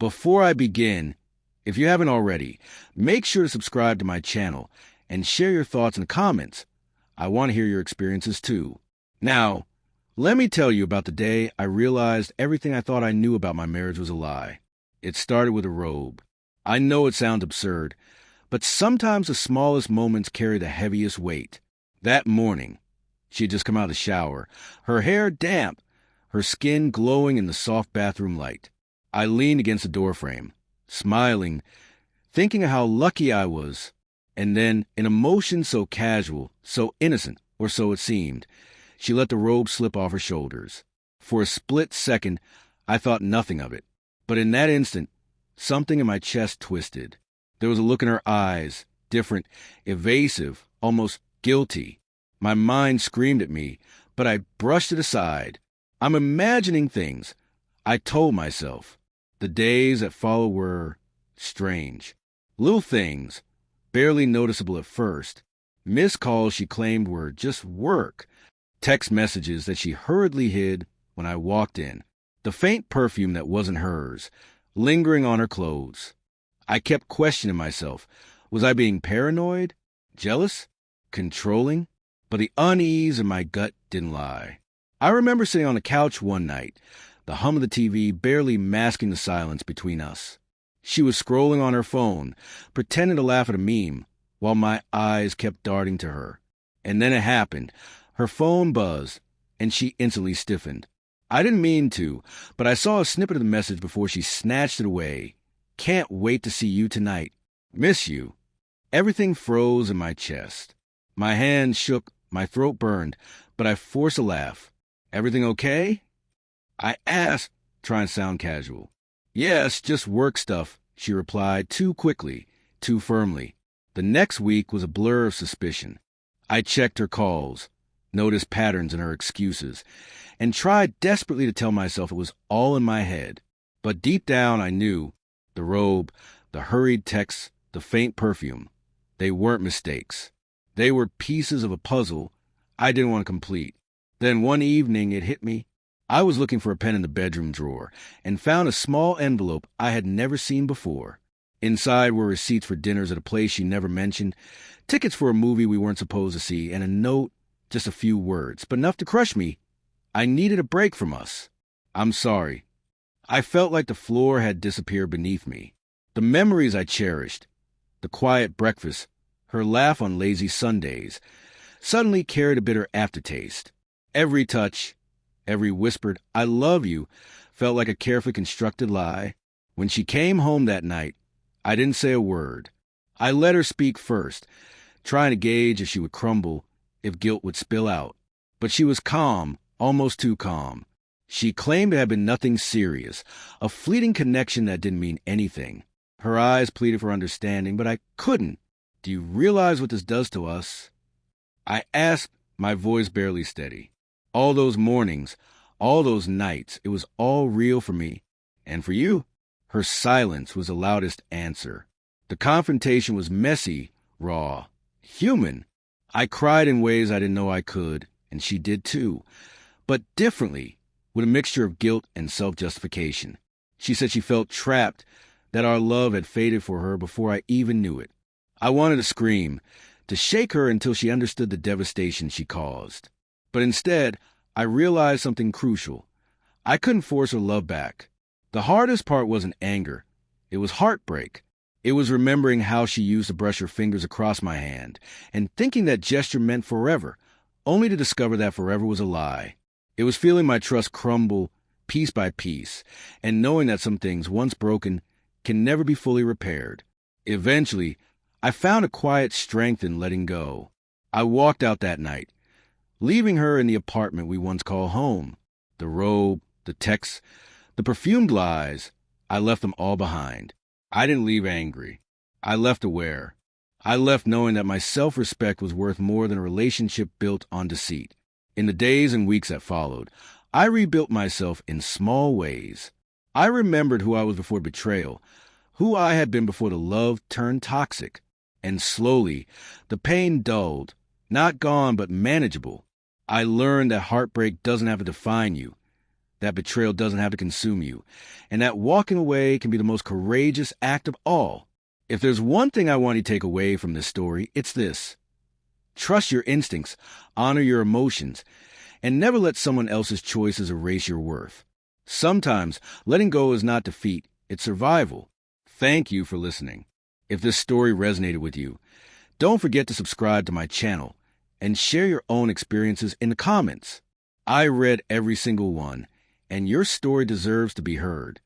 Before I begin, if you haven't already, make sure to subscribe to my channel and share your thoughts in the comments. I want to hear your experiences too. Now, let me tell you about the day I realized everything I thought I knew about my marriage was a lie. It started with a robe. I know it sounds absurd, but sometimes the smallest moments carry the heaviest weight. That morning, she had just come out of the shower, her hair damp, her skin glowing in the soft bathroom light. I leaned against the doorframe, smiling, thinking of how lucky I was. And then, in a motion so casual, so innocent, or so it seemed, she let the robe slip off her shoulders. For a split second, I thought nothing of it. But in that instant, something in my chest twisted. There was a look in her eyes, different, evasive, almost guilty. My mind screamed at me, but I brushed it aside. I'm imagining things, I told myself. The days that followed were strange. Little things, barely noticeable at first. Missed calls she claimed were just work. Text messages that she hurriedly hid when I walked in. The faint perfume that wasn't hers, lingering on her clothes. I kept questioning myself. Was I being paranoid? Jealous? Controlling? But the unease in my gut didn't lie. I remember sitting on the couch one night, the hum of the TV barely masking the silence between us. She was scrolling on her phone, pretending to laugh at a meme, while my eyes kept darting to her. And then it happened. Her phone buzzed, and she instantly stiffened. I didn't mean to, but I saw a snippet of the message before she snatched it away. Can't wait to see you tonight. Miss you. Everything froze in my chest. My hands shook, my throat burned, but I forced a laugh. Everything okay? I asked, trying to sound casual. Yes, just work stuff, she replied too quickly, too firmly. The next week was a blur of suspicion. I checked her calls, noticed patterns in her excuses, and tried desperately to tell myself it was all in my head. But deep down I knew, the robe, the hurried texts, the faint perfume, they weren't mistakes. They were pieces of a puzzle I didn't want to complete. Then one evening it hit me. I was looking for a pen in the bedroom drawer and found a small envelope I had never seen before. Inside were receipts for dinners at a place she never mentioned, tickets for a movie we weren't supposed to see, and a note, just a few words, but enough to crush me. I needed a break from us. I'm sorry. I felt like the floor had disappeared beneath me. The memories I cherished, the quiet breakfast, her laugh on lazy Sundays, suddenly carried a bitter aftertaste. Every touch, every whispered, I love you, felt like a carefully constructed lie. When she came home that night, I didn't say a word. I let her speak first, trying to gauge if she would crumble, if guilt would spill out. But she was calm, almost too calm. She claimed it had been nothing serious, a fleeting connection that didn't mean anything. Her eyes pleaded for understanding, but I couldn't. Do you realize what this does to us? I asked, my voice barely steady. All those mornings, all those nights, it was all real for me. And for you? Her silence was the loudest answer. The confrontation was messy, raw, human. I cried in ways I didn't know I could, and she did too. But differently, with a mixture of guilt and self-justification. She said she felt trapped, that our love had faded for her before I even knew it. I wanted to scream, to shake her until she understood the devastation she caused. But instead, I realized something crucial. I couldn't force her love back. The hardest part wasn't anger. It was heartbreak. It was remembering how she used to brush her fingers across my hand and thinking that gesture meant forever, only to discover that forever was a lie. It was feeling my trust crumble piece by piece and knowing that some things, once broken, can never be fully repaired. Eventually, I found a quiet strength in letting go. I walked out that night, leaving her in the apartment we once called home. The robe, the texts, the perfumed lies, I left them all behind. I didn't leave angry. I left aware. I left knowing that my self-respect was worth more than a relationship built on deceit. In the days and weeks that followed, I rebuilt myself in small ways. I remembered who I was before betrayal, who I had been before the love turned toxic. And slowly, the pain dulled, not gone but manageable. I learned that heartbreak doesn't have to define you, that betrayal doesn't have to consume you, and that walking away can be the most courageous act of all. If there's one thing I want you to take away from this story, it's this. Trust your instincts, honor your emotions, and never let someone else's choices erase your worth. Sometimes, letting go is not defeat, it's survival. Thank you for listening. If this story resonated with you, don't forget to subscribe to my channel and share your own experiences in the comments. I read every single one, and your story deserves to be heard.